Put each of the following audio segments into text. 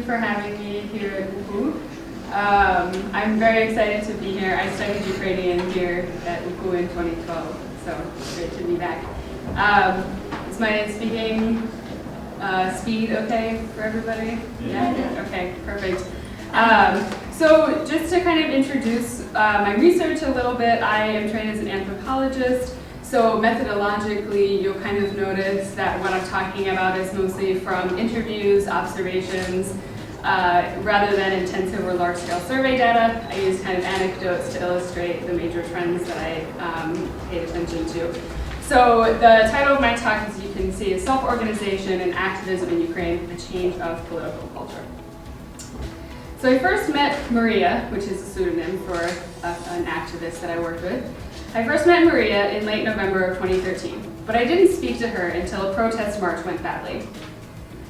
for having me here at UKU. I'm very excited to be here. I studied Ukrainian here at UKU in 2012, so it's great to be back. Is my speaking speed okay for everybody? Yeah? Okay, perfect. So just to kind of introduce my research a little bit, I am trained as an anthropologist. So methodologically, you'll kind of notice that what I'm talking about is mostly from interviews, observations, rather than intensive or large-scale survey data. I use kind of anecdotes to illustrate the major trends that I paid attention to. So the title of my talk, as you can see, is Self-Organization and Activism in Ukraine, a Change of Political Culture. So I first met Maria, which is a pseudonym for an activist that I worked with. I first met Maria in late November of 2013, but I didn't speak to her until a protest march went badly.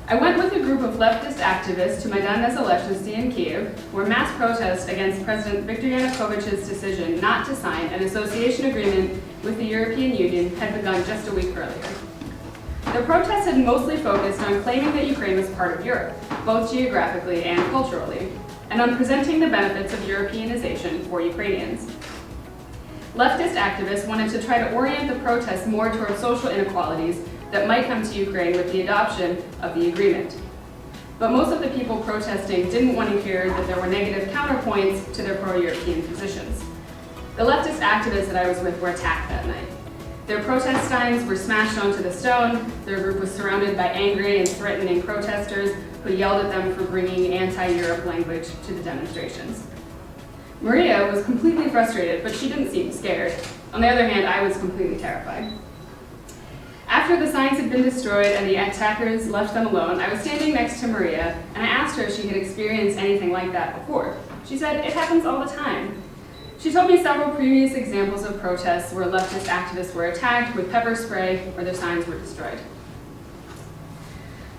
I went with a group of leftist activists to Maidan Nезалежності in Kyiv, where mass protests against President Viktor Yanukovych's decision not to sign an association agreement with the European Union had begun just a week earlier. The protests had mostly focused on claiming that Ukraine was part of Europe, both geographically and culturally, and on presenting the benefits of Europeanization for Ukrainians. Leftist activists wanted to try to orient the protests more towards social inequalities that might come to Ukraine with the adoption of the agreement. But most of the people protesting didn't want to hear that there were negative counterpoints to their pro-European positions. The leftist activists that I was with were attacked that night. Their protest signs were smashed onto the stone. Their group was surrounded by angry and threatening protesters who yelled at them for bringing anti-Europe language to the demonstrations. Maria was completely frustrated, but she didn't seem scared. On the other hand, I was completely terrified. After the signs had been destroyed and the attackers left them alone, I was standing next to Maria, and I asked her if she had experienced anything like that before. She said, "It happens all the time." She told me several previous examples of protests where leftist activists were attacked with pepper spray or their signs were destroyed.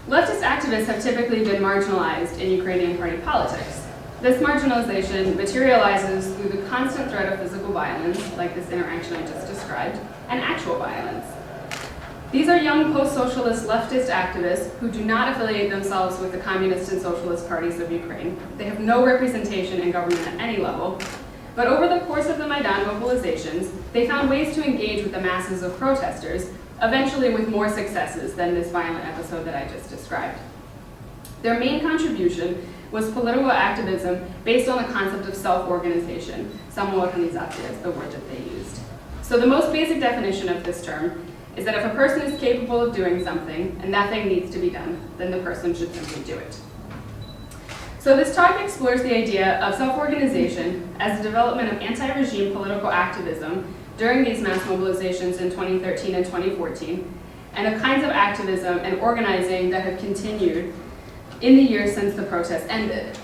Leftist activists have typically been marginalized in Ukrainian party politics. This marginalization materializes through the constant threat of physical violence, like this interaction I just described, and actual violence. These are young post-socialist leftist activists who do not affiliate themselves with the communist and socialist parties of Ukraine. They have no representation in government at any level. But over the course of the Maidan mobilizations, they found ways to engage with the masses of protesters, eventually with more successes than this violent episode that I just described. Their main contribution was political activism based on the concept of self-organization. Самоорганізація is the word that they used. So the most basic definition of this term is that if a person is capable of doing something and that thing needs to be done, then the person should simply do it. So this talk explores the idea of self-organization as the development of anti-regime political activism during these mass mobilizations in 2013 and 2014, and the kinds of activism and organizing that have continued in the years since the protests ended.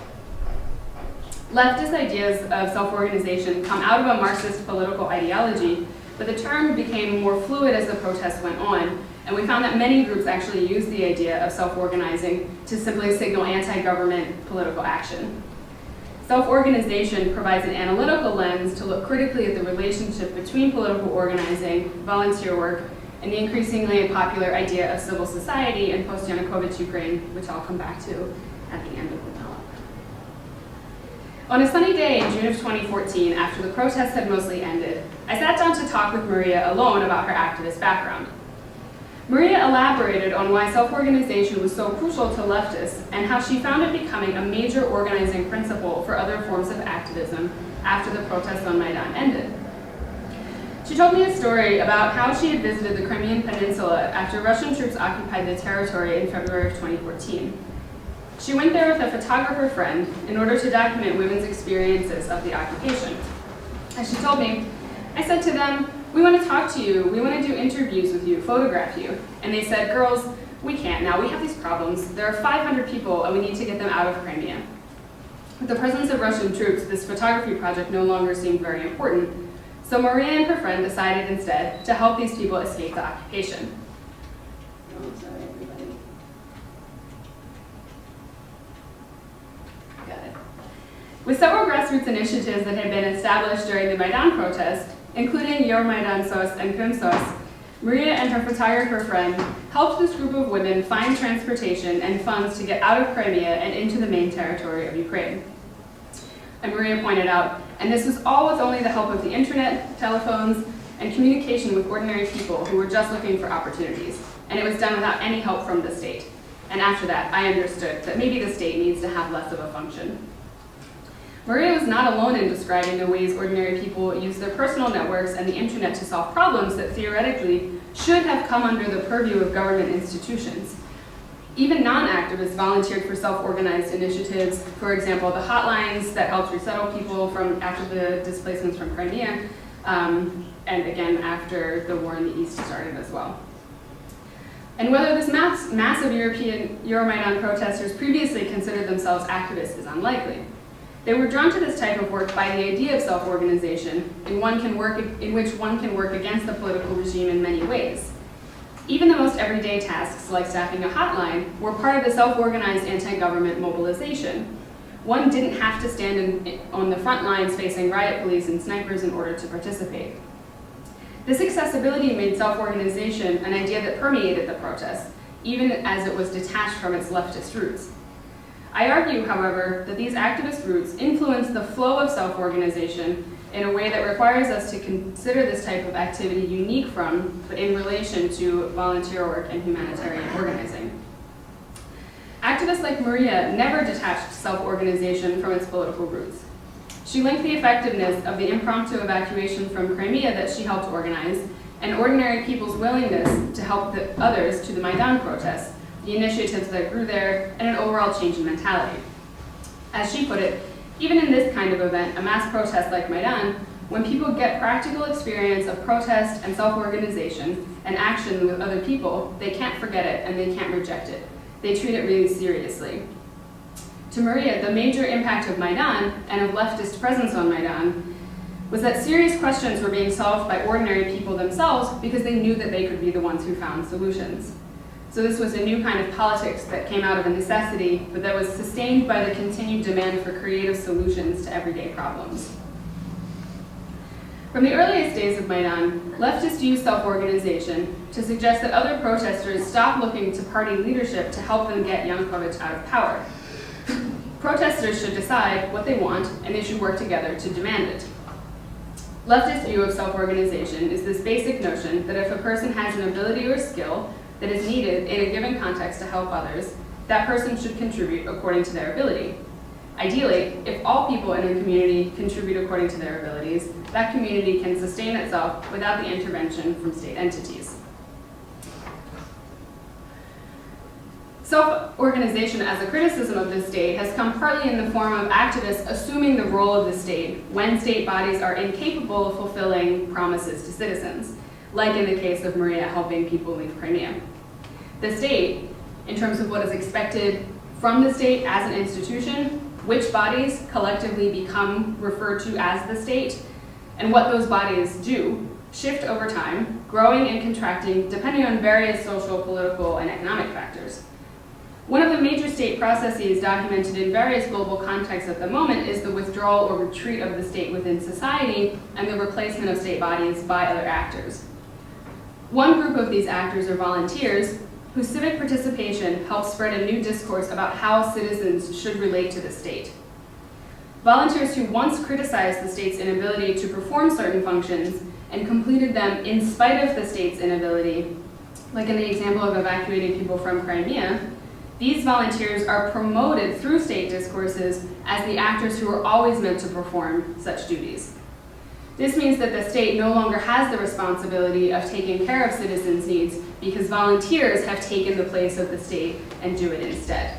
Leftist ideas of self-organization come out of a Marxist political ideology, but the term became more fluid as the protests went on, and we found that many groups actually used the idea of self-organizing to simply signal anti-government political action. Self-organization provides an analytical lens to look critically at the relationship between political organizing, volunteer work, and the increasingly popular idea of civil society in post-Yanukovych Ukraine, which I'll come back to at the end of the talk. On a sunny day in June of 2014, after the protests had mostly ended, I sat down to talk with Maria alone about her activist background. Maria elaborated on why self-organization was so crucial to leftists and how she found it becoming a major organizing principle for other forms of activism after the protests on Maidan ended. She told me a story about how she had visited the Crimean Peninsula after Russian troops occupied the territory in February of 2014. She went there with a photographer friend in order to document women's experiences of the occupation. As she told me, I said to them, "We want to talk to you, we want to do interviews with you, photograph you." And they said, "Girls, we can't now, we have these problems. There are 500 people and we need to get them out of Crimea." With the presence of Russian troops, this photography project no longer seemed very important. So Maria and her friend decided instead to help these people escape the occupation. Oh, sorry, everybody. Got it. With several grassroots initiatives that had been established during the Maidan protest, including Euromaidan SOS and Krim SOS, Maria and her photographer friend helped this group of women find transportation and funds to get out of Crimea and into the main territory of Ukraine. And Maria pointed out, and this was all with only the help of the internet, telephones, and communication with ordinary people who were just looking for opportunities. And it was done without any help from the state. And after that, I understood that maybe the state needs to have less of a function. Maria was not alone in describing the ways ordinary people use their personal networks and the internet to solve problems that theoretically should have come under the purview of government institutions. Even non-activists volunteered for self-organized initiatives, for example, the hotlines that helped resettle people after the displacements from Crimea, and again after the war in the East started as well. And whether this massive European Euromaidan protesters previously considered themselves activists is unlikely. They were drawn to this type of work by the idea of self-organization, in which one can work against the political regime in many ways. Even the most everyday tasks, like staffing a hotline, were part of the self-organized anti-government mobilization. One didn't have to stand on the front lines facing riot police and snipers in order to participate. This accessibility made self-organization an idea that permeated the protests, even as it was detached from its leftist roots. I argue, however, that these activist roots influence the flow of self-organization in a way that requires us to consider this type of activity unique from, but in relation to, volunteer work and humanitarian organizing. Activists like Maria never detached self-organization from its political roots. She linked the effectiveness of the impromptu evacuation from Crimea that she helped organize and ordinary people's willingness to help others to the Maidan protests, the initiatives that grew there, and an overall change in mentality. As she put it, even in this kind of event, a mass protest like Maidan, when people get practical experience of protest and self-organization and action with other people, they can't forget it and they can't reject it. They treat it really seriously. To Maria, the major impact of Maidan and of leftist presence on Maidan was that serious questions were being solved by ordinary people themselves because they knew that they could be the ones who found solutions. So this was a new kind of politics that came out of a necessity, but that was sustained by the continued demand for creative solutions to everyday problems. From the earliest days of Maidan, leftists used self-organization to suggest that other protesters stop looking to party leadership to help them get Yanukovych out of power. Protesters should decide what they want, and they should work together to demand it. Leftist view of self-organization is this basic notion that if a person has an ability or skill that is needed in a given context to help others, that person should contribute according to their ability. Ideally, if all people in a community contribute according to their abilities, that community can sustain itself without the intervention from state entities. Self-organization as a criticism of the state has come partly in the form of activists assuming the role of the state when state bodies are incapable of fulfilling promises to citizens, like in the case of Maria helping people leave Crimea. The state, in terms of what is expected from the state as an institution, which bodies collectively become referred to as the state, and what those bodies do, shift over time, growing and contracting depending on various social, political, and economic factors. One of the major state processes documented in various global contexts at the moment is the withdrawal or retreat of the state within society and the replacement of state bodies by other actors. One group of these actors are volunteers, whose civic participation helps spread a new discourse about how citizens should relate to the state. Volunteers who once criticized the state's inability to perform certain functions and completed them in spite of the state's inability, like in the example of evacuating people from Crimea, these volunteers are promoted through state discourses as the actors who are always meant to perform such duties. This means that the state no longer has the responsibility of taking care of citizens' needs because volunteers have taken the place of the state and do it instead.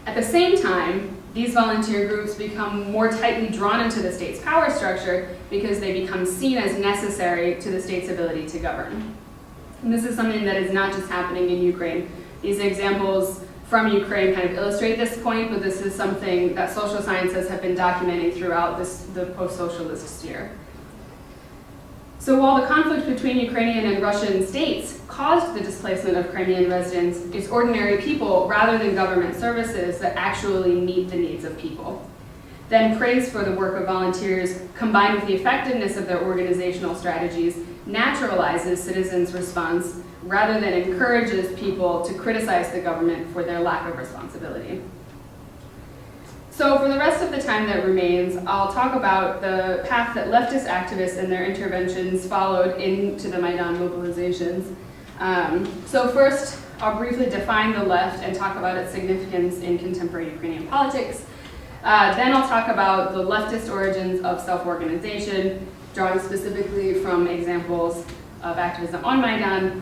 At the same time, these volunteer groups become more tightly drawn into the state's power structure because they become seen as necessary to the state's ability to govern. And this is something that is not just happening in Ukraine. These examples from Ukraine kind of illustrate this point, but this is something that social sciences have been documenting throughout the post-socialist sphere. So while the conflict between Ukrainian and Russian states caused the displacement of Crimean residents, it's ordinary people rather than government services that actually meet the needs of people. then praise for the work of volunteers combined with the effectiveness of their organizational strategies naturalizes citizens' response rather than encourages people to criticize the government for their lack of responsibility. So for the rest of the time that remains, I'll talk about the path that leftist activists and their interventions followed into the Maidan mobilizations. So first, I'll briefly define the left and talk about its significance in contemporary Ukrainian politics. Then I'll talk about the leftist origins of self-organization, drawing specifically from examples of activism on Maidan.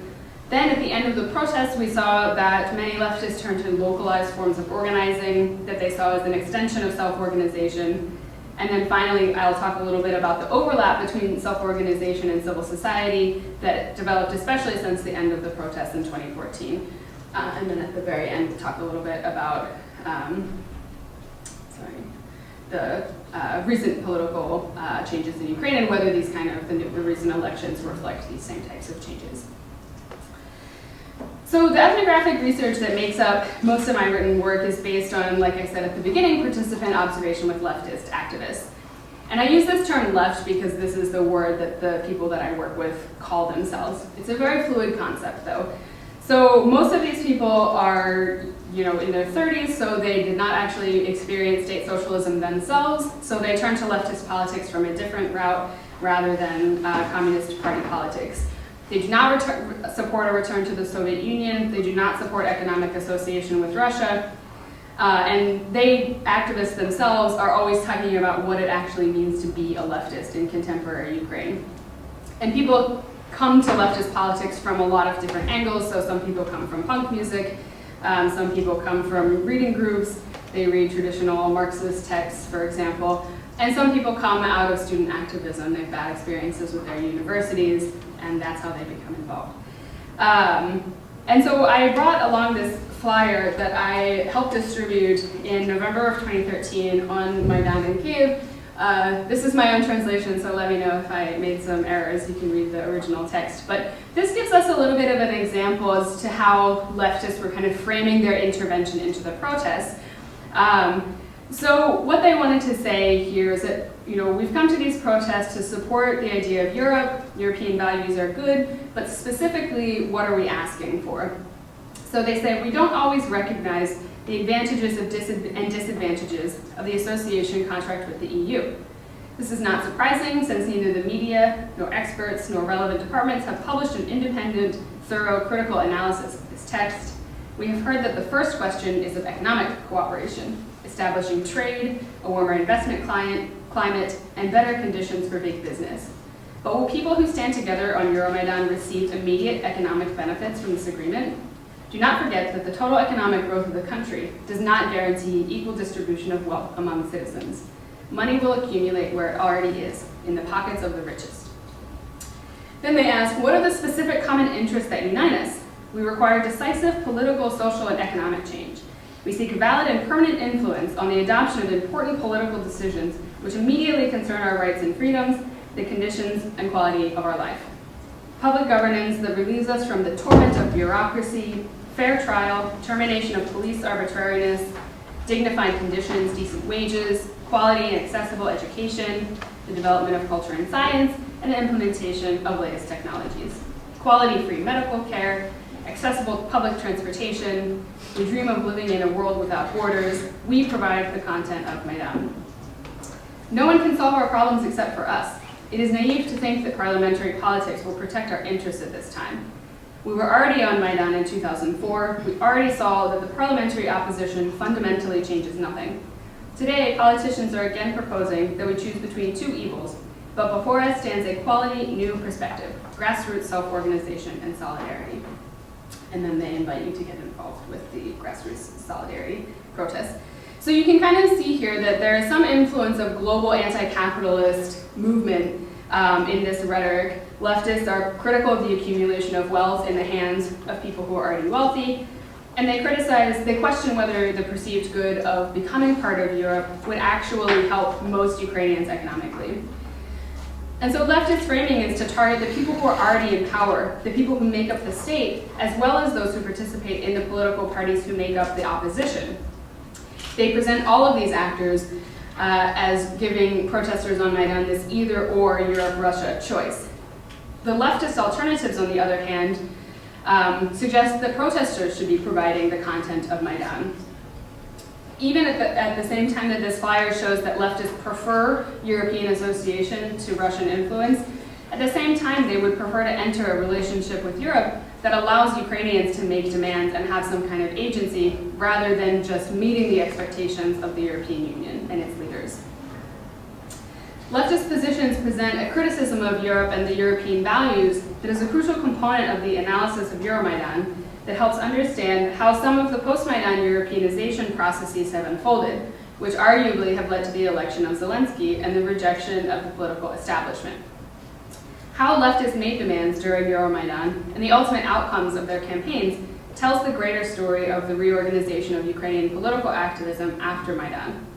Then at the end of the protest, we saw that many leftists turned to localized forms of organizing that they saw as an extension of self-organization. And then finally, I'll talk a little bit about the overlap between self-organization and civil society that developed especially since the end of the protests in 2014. And then at the very end, we'll talk a little bit about the recent political changes in Ukraine and whether these the recent elections reflect these same types of changes. So the ethnographic research that makes up most of my written work is based on, like I said at the beginning, participant observation with leftist activists. And I use this term left because this is the word that the people that I work with call themselves. It's a very fluid concept though. So most of these people are, in their 30s, so they did not actually experience state socialism themselves, so they turned to leftist politics from a different route rather than communist party politics. They do not support a return to the Soviet Union. They do not support economic association with Russia. And activists themselves, are always talking about what it actually means to be a leftist in contemporary Ukraine. And people come to leftist politics from a lot of different angles. So some people come from punk music. Some people come from reading groups. They read traditional Marxist texts, for example. And some people come out of student activism. They have bad experiences with their universities, and that's how they become involved. And so I brought along this flyer that I helped distribute in November of 2013 on Maidan in Kyiv. This is my own translation, so let me know if I made some errors. You can read the original text. But this gives us a little bit of an example as to how leftists were kind of framing their intervention into the protests. So what they wanted to say here is that, we've come to these protests to support the idea of Europe. European values are good, but specifically, what are we asking for? So they say, we don't always recognize the advantages and disadvantages of the association contract with the EU. This is not surprising, since neither the media, nor experts, nor relevant departments have published an independent, thorough, critical analysis of this text. We have heard that the first question is of economic cooperation, establishing trade, a warmer investment climate, and better conditions for big business. But will people who stand together on Euromaidan receive immediate economic benefits from this agreement? Do not forget that the total economic growth of the country does not guarantee equal distribution of wealth among citizens. Money will accumulate where it already is, in the pockets of the richest. Then they ask, what are the specific common interests that unite us? We require decisive political, social, and economic change. We seek valid and permanent influence on the adoption of important political decisions which immediately concern our rights and freedoms, the conditions and quality of our life. Public governance that relieves us from the torment of bureaucracy, fair trial, termination of police arbitrariness, dignified conditions, decent wages, quality and accessible education, the development of culture and science, and the implementation of latest technologies. Quality-free medical care, accessible public transportation. We dream of living in a world without borders. We provide the content of Maidan. No one can solve our problems except for us. It is naive to think that parliamentary politics will protect our interests at this time. We were already on Maidan in 2004. We already saw that the parliamentary opposition fundamentally changes nothing. Today, politicians are again proposing that we choose between two evils, but before us stands a quality new perspective, grassroots self-organization and solidarity. And then they invite you to get involved with the grassroots solidarity protests. So you can kind of see here that there is some influence of global anti-capitalist movement in this rhetoric. Leftists are critical of the accumulation of wealth in the hands of people who are already wealthy, and they question whether the perceived good of becoming part of Europe would actually help most Ukrainians economically. And so leftist framing is to target the people who are already in power, the people who make up the state, as well as those who participate in the political parties who make up the opposition. They present all of these actors as giving protesters on Maidan this either-or Europe-Russia choice. The leftist alternatives, on the other hand, suggest that protesters should be providing the content of Maidan. Even at the same time that this flyer shows that leftists prefer European association to Russian influence, at the same time they would prefer to enter a relationship with Europe that allows Ukrainians to make demands and have some kind of agency rather than just meeting the expectations of the European Union and its leaders. Leftist positions present a criticism of Europe and the European values that is a crucial component of the analysis of Euromaidan that helps understand how some of the post-Maidan Europeanization processes have unfolded, which arguably have led to the election of Zelensky and the rejection of the political establishment. How leftists made demands during Euromaidan and the ultimate outcomes of their campaigns tells the greater story of the reorganization of Ukrainian political activism after Maidan.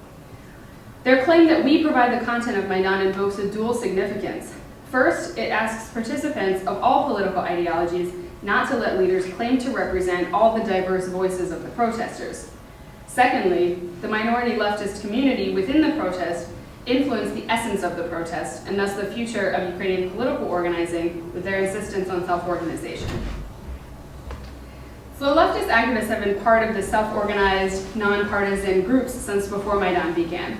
Their claim that we provide the content of Maidan invokes a dual significance. First, it asks participants of all political ideologies not to let leaders claim to represent all the diverse voices of the protesters. Secondly, the minority leftist community within the protest influenced the essence of the protest and thus the future of Ukrainian political organizing with their insistence on self-organization. So leftist activists have been part of the self-organized, non-partisan groups since before Maidan began.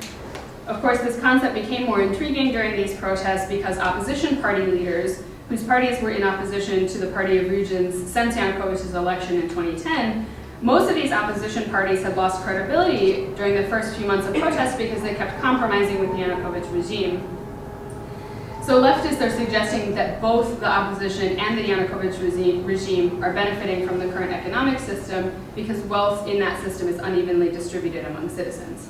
Of course, this concept became more intriguing during these protests because opposition party leaders, whose parties were in opposition to the Party of Regions since Yanukovych's election in 2010, most of these opposition parties had lost credibility during the first few months of protest because they kept compromising with the Yanukovych regime. So leftists are suggesting that both the opposition and the Yanukovych regime are benefiting from the current economic system because wealth in that system is unevenly distributed among citizens.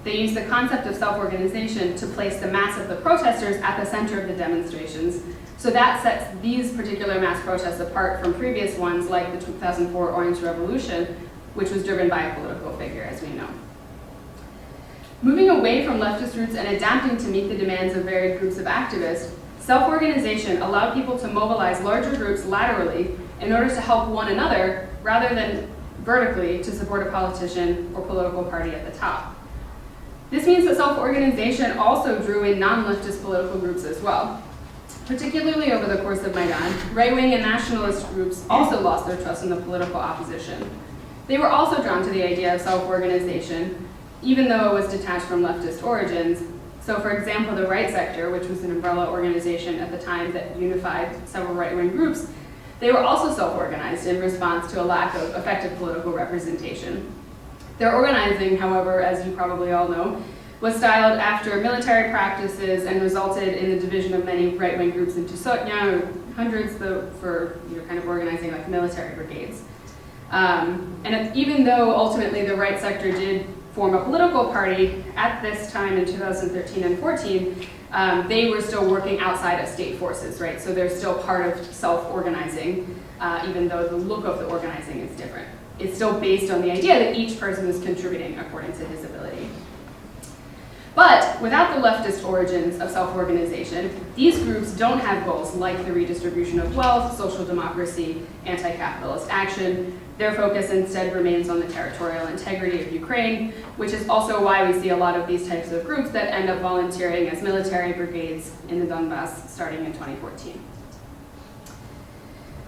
They use the concept of self-organization to place the mass of the protesters at the center of the demonstrations. So that sets these particular mass protests apart from previous ones like the 2004 Orange Revolution, which was driven by a political figure, as we know. Moving away from leftist roots and adapting to meet the demands of varied groups of activists, self-organization allowed people to mobilize larger groups laterally in order to help one another rather than vertically to support a politician or political party at the top. This means that self-organization also drew in non-leftist political groups as well. Particularly over the course of Maidan, right-wing and nationalist groups also lost their trust in the political opposition. They were also drawn to the idea of self-organization, even though it was detached from leftist origins. So for example, the right sector, which was an umbrella organization at the time that unified several right-wing groups, they were also self-organized in response to a lack of effective political representation. Their organizing, however, as you probably all know, was styled after military practices and resulted in the division of many right-wing groups into sotnya, or hundreds, for kind of organizing like military brigades. Even though ultimately the right sector did form a political party at this time in 2013 and 14, they were still working outside of state forces, right? So they're still part of self-organizing, even though the look of the organizing is different. It's still based on the idea that each person is contributing according to his ability. But without the leftist origins of self-organization, these groups don't have goals like the redistribution of wealth, social democracy, anti-capitalist action. Their focus instead remains on the territorial integrity of Ukraine, which is also why we see a lot of these types of groups that end up volunteering as military brigades in the Donbass starting in 2014.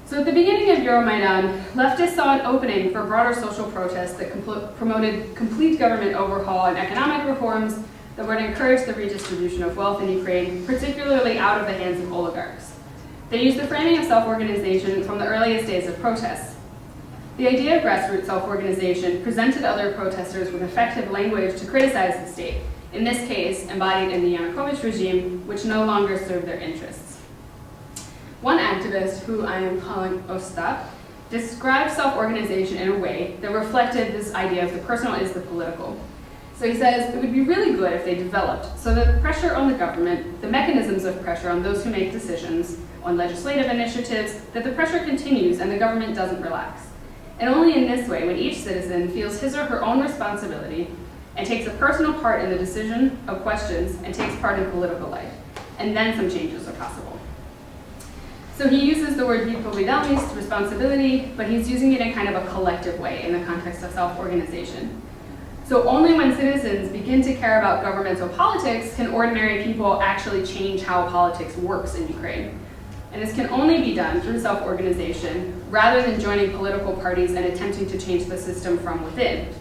So at the beginning of Euromaidan, leftists saw an opening for broader social protests that promoted complete government overhaul and economic reforms that would encourage the redistribution of wealth in Ukraine, particularly out of the hands of oligarchs. They used the framing of self-organization from the earliest days of protests. The idea of grassroots self-organization presented other protesters with effective language to criticize the state, in this case embodied in the Yanukovych regime, which no longer served their interests. One activist, who I am calling Ostap, described self-organization in a way that reflected this idea of the personal is the political. So he says, it would be really good if they developed so that pressure on the government, the mechanisms of pressure on those who make decisions, on legislative initiatives, that the pressure continues and the government doesn't relax. And only in this way, when each citizen feels his or her own responsibility and takes a personal part in the decision of questions and takes part in political life, and then some changes are possible. So he uses the word responsibility, but he's using it in kind of a collective way in the context of self-organization. So only when citizens begin to care about governmental politics can ordinary people actually change how politics works in Ukraine. And this can only be done through self-organization rather than joining political parties and attempting to change the system from within.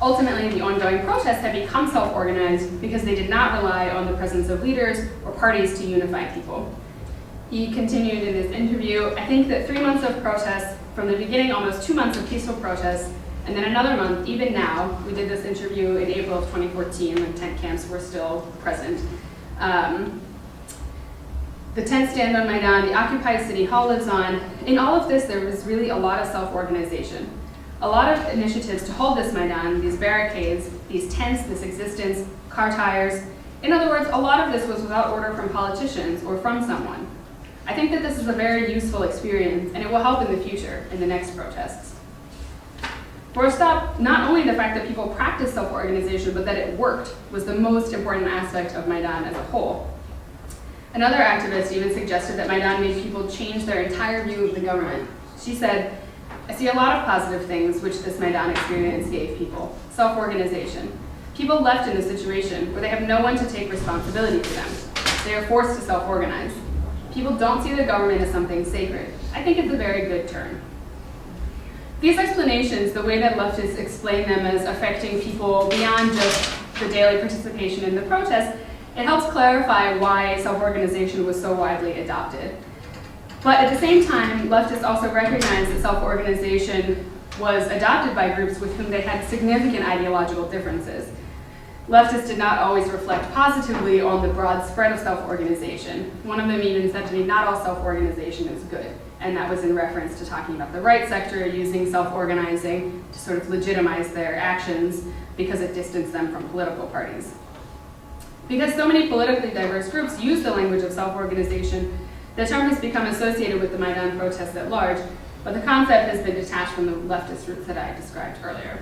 Ultimately, the ongoing protests had become self-organized because they did not rely on the presence of leaders or parties to unify people. He continued in his interview, I think that 3 months of protests, from the beginning almost 2 months of peaceful protests, and then another month, even now, we did this interview in April of 2014 when tent camps were still present. The tent stand on Maidan, the occupied city hall lives on. In all of this, there was really a lot of self-organization. A lot of initiatives to hold this Maidan, these barricades, these tents, this existence, car tires. In other words, a lot of this was without order from politicians or from someone. I think that this is a very useful experience, and it will help in the future, in the next protests. For a stop, not only the fact that people practiced self-organization, but that it worked was the most important aspect of Maidan as a whole. Another activist even suggested that Maidan made people change their entire view of the government. She said, I see a lot of positive things which this Maidan experience gave people. Self-organization. People left in a situation where they have no one to take responsibility for them. They are forced to self-organize. People don't see the government as something sacred. I think it's a very good turn. These explanations, the way that leftists explain them as affecting people beyond just the daily participation in the protests, it helps clarify why self-organization was so widely adopted. But at the same time, leftists also recognize that self-organization was adopted by groups with whom they had significant ideological differences. Leftists did not always reflect positively on the broad spread of self-organization. One of them even said to me, not all self-organization is good. And that was in reference to talking about the right sector using self-organizing to sort of legitimize their actions because it distanced them from political parties. Because so many politically diverse groups use the language of self-organization, the term has become associated with the Maidan protests at large, but the concept has been detached from the leftist roots that I described earlier.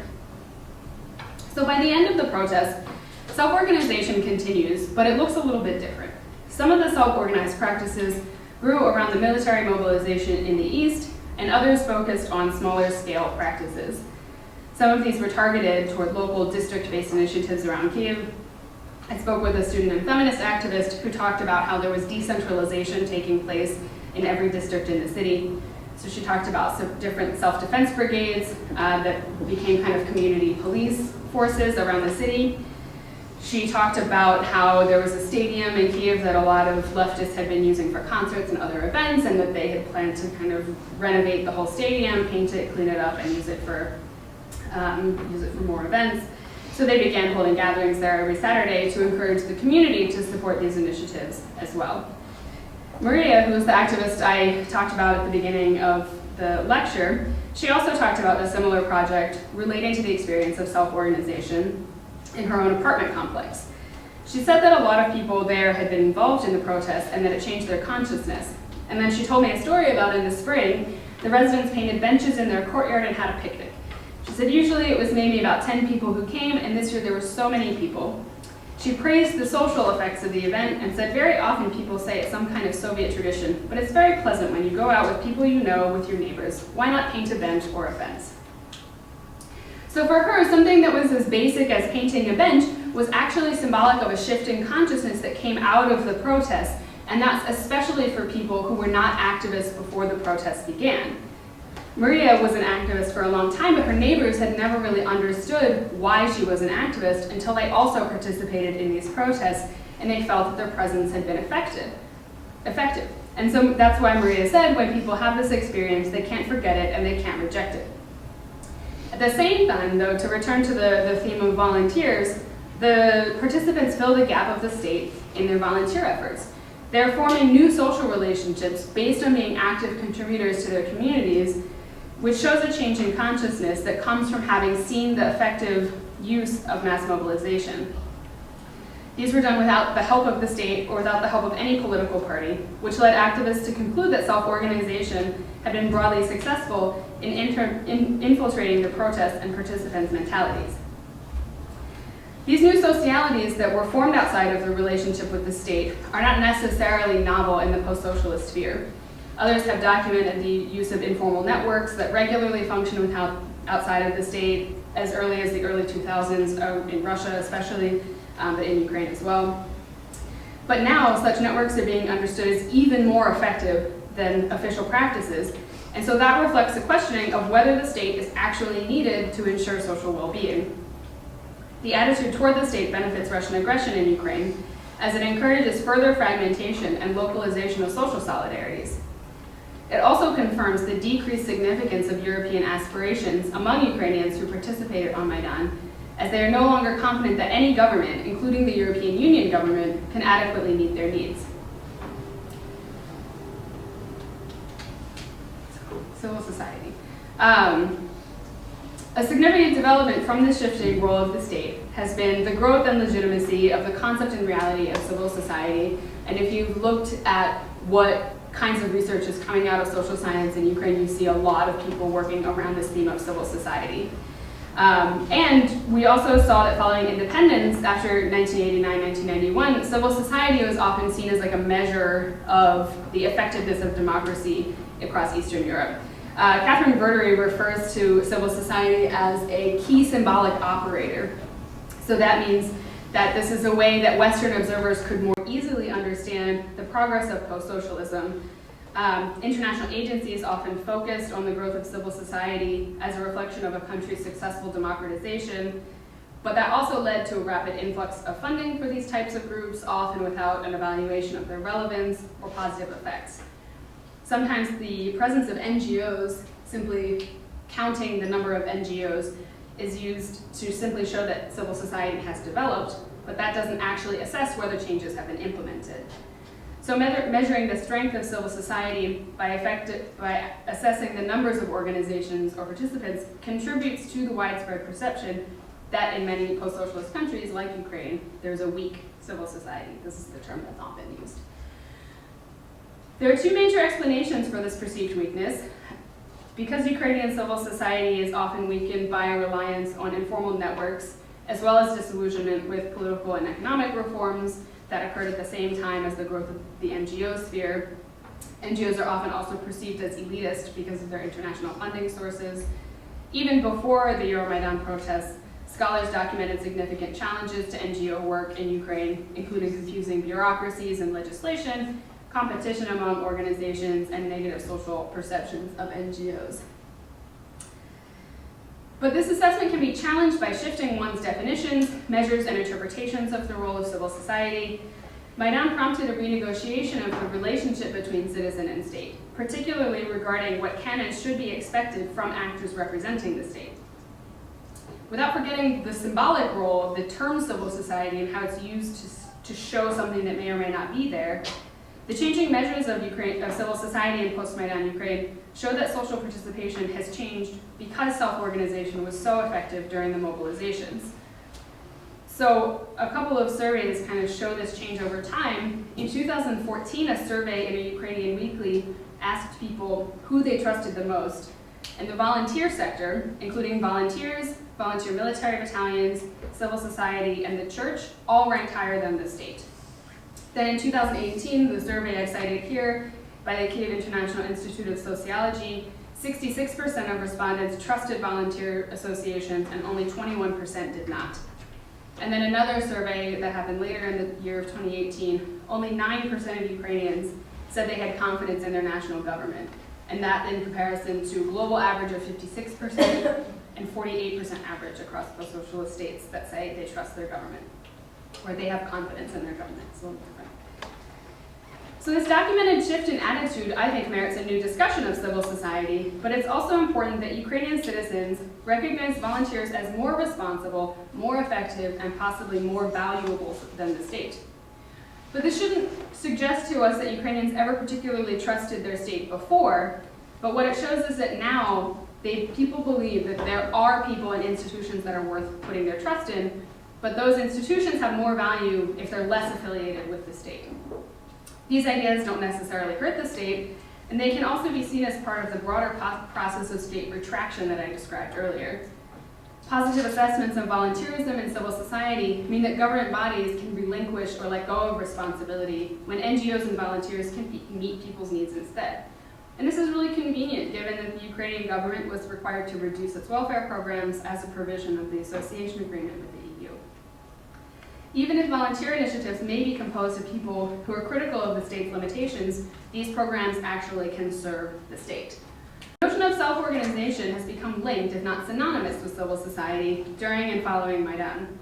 So by the end of the protest, self-organization continues, but it looks a little bit different. Some of the self-organized practices grew around the military mobilization in the East, and others focused on smaller scale practices. Some of these were targeted toward local district-based initiatives around Kyiv. I spoke with a student and feminist activist who talked about how there was decentralization taking place in every district in the city. So she talked about some different self-defense brigades that became kind of community police forces around the city. She talked about how there was a stadium in Kyiv that a lot of leftists had been using for concerts and other events, and that they had planned to kind of renovate the whole stadium, paint it, clean it up, and use it for more events. So they began holding gatherings there every Saturday to encourage the community to support these initiatives as well. Maria, who was the activist I talked about at the beginning of the lecture, she also talked about a similar project relating to the experience of self-organization in her own apartment complex. She said that a lot of people there had been involved in the protests and that it changed their consciousness. And then she told me a story about in the spring, the residents painted benches in their courtyard and had a picnic. She said usually it was maybe about 10 people who came, and this year there were so many people. She praised the social effects of the event and said very often people say it's some kind of Soviet tradition, but it's very pleasant when you go out with people you know, with your neighbors. Why not paint a bench or a fence? So for her, something that was as basic as painting a bench was actually symbolic of a shift in consciousness that came out of the protests, and that's especially for people who were not activists before the protests began. Maria was an activist for a long time, but her neighbors had never really understood why she was an activist until they also participated in these protests, and they felt that their presence had been effective. And so that's why Maria said when people have this experience, they can't forget it and they can't reject it. At the same time, though, to return to the theme of volunteers, the participants fill the gap of the state in their volunteer efforts. They're forming new social relationships based on being active contributors to their communities, which shows a change in consciousness that comes from having seen the effective use of mass mobilization. These were done without the help of the state or without the help of any political party, which led activists to conclude that self-organization had been broadly successful in infiltrating the protests and participants' mentalities. These new socialities that were formed outside of the relationship with the state are not necessarily novel in the post-socialist sphere. Others have documented the use of informal networks that regularly function outside of the state as early as the early 2000s, in Russia especially, but in Ukraine as well. But now such networks are being understood as even more effective than official practices. And so that reflects the questioning of whether the state is actually needed to ensure social well-being. The attitude toward the state benefits Russian aggression in Ukraine, as it encourages further fragmentation and localization of social solidarities. It also confirms the decreased significance of European aspirations among Ukrainians who participated on Maidan, as they are no longer confident that any government, including the European Union government, can adequately meet their needs. Civil society. A significant development from the shifting role of the state has been the growth and legitimacy of the concept and reality of civil society. And if you've looked at what kinds of research is coming out of social science in Ukraine, you see a lot of people working around this theme of civil society. And we also saw that following independence after 1989-1991, civil society was often seen as like a measure of the effectiveness of democracy across Eastern Europe. Catherine Verdery refers to civil society as a key symbolic operator. So that means that this is a way that Western observers could more easily understand the progress of post-socialism. International agencies often focused on the growth of civil society as a reflection of a country's successful democratization, but that also led to a rapid influx of funding for these types of groups, often without an evaluation of their relevance or positive effects. Sometimes the presence of NGOs, simply counting the number of NGOs, is used to simply show that civil society has developed, but that doesn't actually assess whether changes have been implemented. So measuring the strength of civil society by assessing the numbers of organizations or participants contributes to the widespread perception that in many post-socialist countries like Ukraine, there's a weak civil society. This is the term that's often used. There are two major explanations for this perceived weakness. Because Ukrainian civil society is often weakened by a reliance on informal networks, as well as disillusionment with political and economic reforms that occurred at the same time as the growth of the NGO sphere. NGOs are often also perceived as elitist because of their international funding sources. Even before the Euromaidan protests, scholars documented significant challenges to NGO work in Ukraine, including confusing bureaucracies and legislation, competition among organizations, and negative social perceptions of NGOs. But this assessment can be challenged by shifting one's definitions, measures, and interpretations of the role of civil society. Maidan prompted a renegotiation of the relationship between citizen and state, particularly regarding what can and should be expected from actors representing the state. Without forgetting the symbolic role of the term civil society and how it's used to show something that may or may not be there, the changing measures of civil society in post-Maidan Ukraine show that social participation has changed because self-organization was so effective during the mobilizations. So a couple of surveys kind of show this change over time. In 2014, a survey in a Ukrainian weekly asked people who they trusted the most. And the volunteer sector, including volunteers, volunteer military battalions, civil society, and the church, all ranked higher than the state. Then in 2018, the survey I cited here by the Kyiv International Institute of Sociology, 66% of respondents trusted volunteer associations and only 21% did not. And then another survey that happened later in the year of 2018, only 9% of Ukrainians said they had confidence in their national government. And that in comparison to a global average of 56% and 48% average across the socialist states that say they trust their government, or they have confidence in their government. So this documented shift in attitude, I think, merits a new discussion of civil society, but it's also important that Ukrainian citizens recognize volunteers as more responsible, more effective, and possibly more valuable than the state. But this shouldn't suggest to us that Ukrainians ever particularly trusted their state before, but what it shows is that now people believe that there are people and institutions that are worth putting their trust in, but those institutions have more value if they're less affiliated with the state. These ideas don't necessarily hurt the state, and they can also be seen as part of the broader process of state retraction that I described earlier. Positive assessments of volunteerism in civil society mean that government bodies can relinquish or let go of responsibility when NGOs and volunteers can meet people's needs instead. And this is really convenient given that the Ukrainian government was required to reduce its welfare programs as a provision of the association agreement with the EU. Even if volunteer initiatives may be composed of people who are critical of the state's limitations, these programs actually can serve the state. The notion of self-organization has become linked, if not synonymous, with civil society during and following Maidan.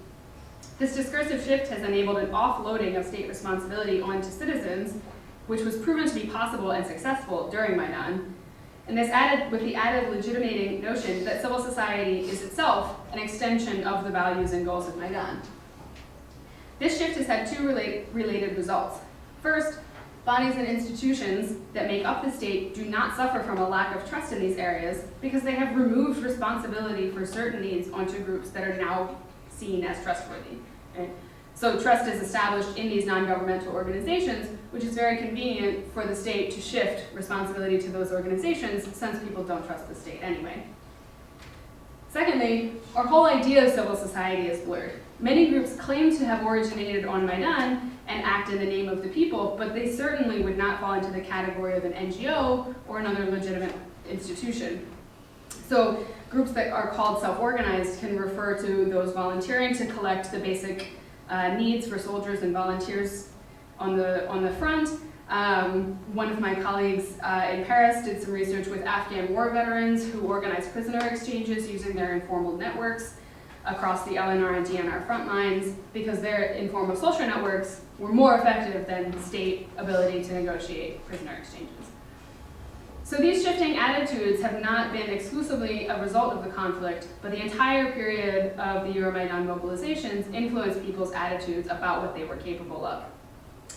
This discursive shift has enabled an offloading of state responsibility onto citizens, which was proven to be possible and successful during Maidan. And this with the added legitimating notion that civil society is itself an extension of the values and goals of Maidan. This shift has had two related results. First, bodies and institutions that make up the state do not suffer from a lack of trust in these areas because they have removed responsibility for certain needs onto groups that are now seen as trustworthy. Right? So trust is established in these non-governmental organizations, which is very convenient for the state to shift responsibility to those organizations since people don't trust the state anyway. Secondly, our whole idea of civil society is blurred. Many groups claim to have originated on Maidan and act in the name of the people, but they certainly would not fall into the category of an NGO or another legitimate institution. So groups that are called self-organized can refer to those volunteering to collect the basic needs for soldiers and volunteers on the front. One of my colleagues in Paris did some research with Afghan war veterans who organized prisoner exchanges using their informal networks across the LNR and DNR front lines because their informal social networks were more effective than state ability to negotiate prisoner exchanges. So these shifting attitudes have not been exclusively a result of the conflict, but the entire period of the Euromaidan mobilizations influenced people's attitudes about what they were capable of.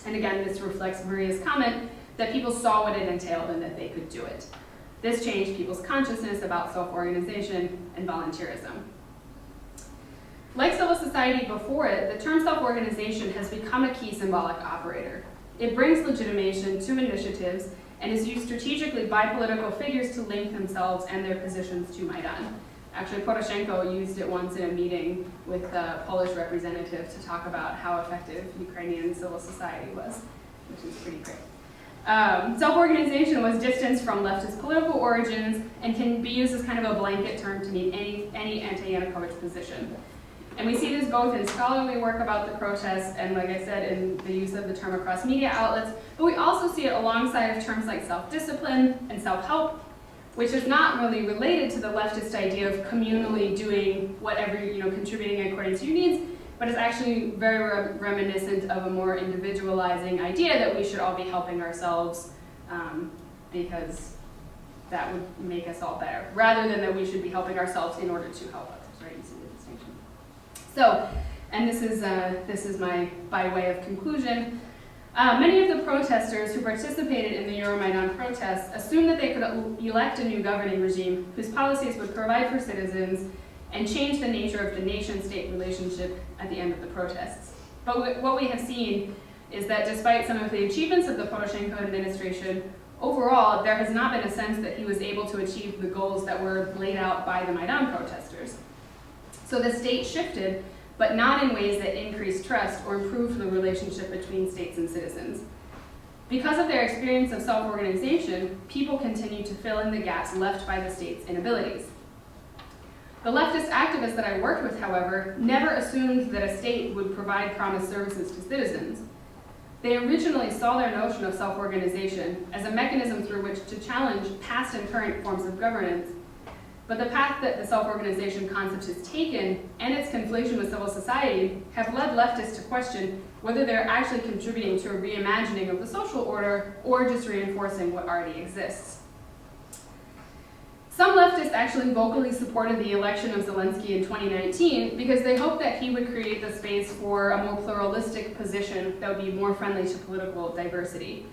And again, this reflects Maria's comment that people saw what it entailed and that they could do it. This changed people's consciousness about self-organization and volunteerism. Like civil society before it, the term self-organization has become a key symbolic operator. It brings legitimation to initiatives and is used strategically by political figures to link themselves and their positions to Maidan. Actually, Poroshenko used it once in a meeting with a Polish representative to talk about how effective Ukrainian civil society was, which is pretty great. Self-organization was distanced from leftist political origins and can be used as kind of a blanket term to mean any anti-Yanukovych position. And we see this both in scholarly work about the protests and, like I said, in the use of the term across media outlets, but we also see it alongside of terms like self-discipline and self-help, which is not really related to the leftist idea of communally doing whatever, contributing according to your needs, but is actually very reminiscent of a more individualizing idea that we should all be helping ourselves because that would make us all better, rather than that we should be helping ourselves in order to help others, right? You see the distinction. So, and this is my by way of conclusion. Many of the protesters who participated in the Euromaidan protests assumed that they could elect a new governing regime whose policies would provide for citizens and change the nature of the nation-state relationship at the end of the protests. But what we have seen is that despite some of the achievements of the Poroshenko administration, overall, there has not been a sense that he was able to achieve the goals that were laid out by the Maidan protesters. So the state shifted, but not in ways that increased trust or improved the relationship between states and citizens. Because of their experience of self-organization, people continue to fill in the gaps left by the state's inabilities. The leftist activists that I worked with, however, never assumed that a state would provide promised services to citizens. They originally saw their notion of self-organization as a mechanism through which to challenge past and current forms of governance. But the path that the self-organization concept has taken and its conflation with civil society have led leftists to question whether they're actually contributing to a reimagining of the social order or just reinforcing what already exists. Some leftists actually vocally supported the election of Zelensky in 2019 because they hoped that he would create the space for a more pluralistic position that would be more friendly to political diversity.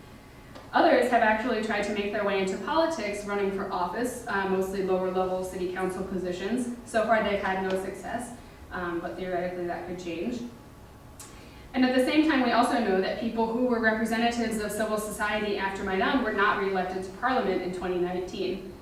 Others have actually tried to make their way into politics, running for office, mostly lower-level city council positions. So far, they've had no success, but theoretically that could change. And at the same time, we also know that people who were representatives of civil society after Maidan were not re-elected to parliament in 2019.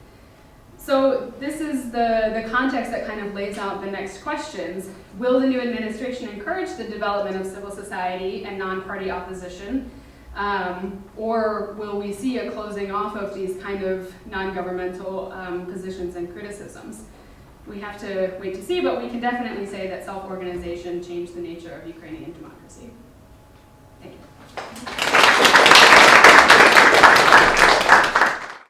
So this is the context that kind of lays out the next questions. Will the new administration encourage the development of civil society and non-party opposition? Or will we see a closing off of these kind of non-governmental positions and criticisms? We have to wait to see, but we can definitely say that self-organization changed the nature of Ukrainian democracy.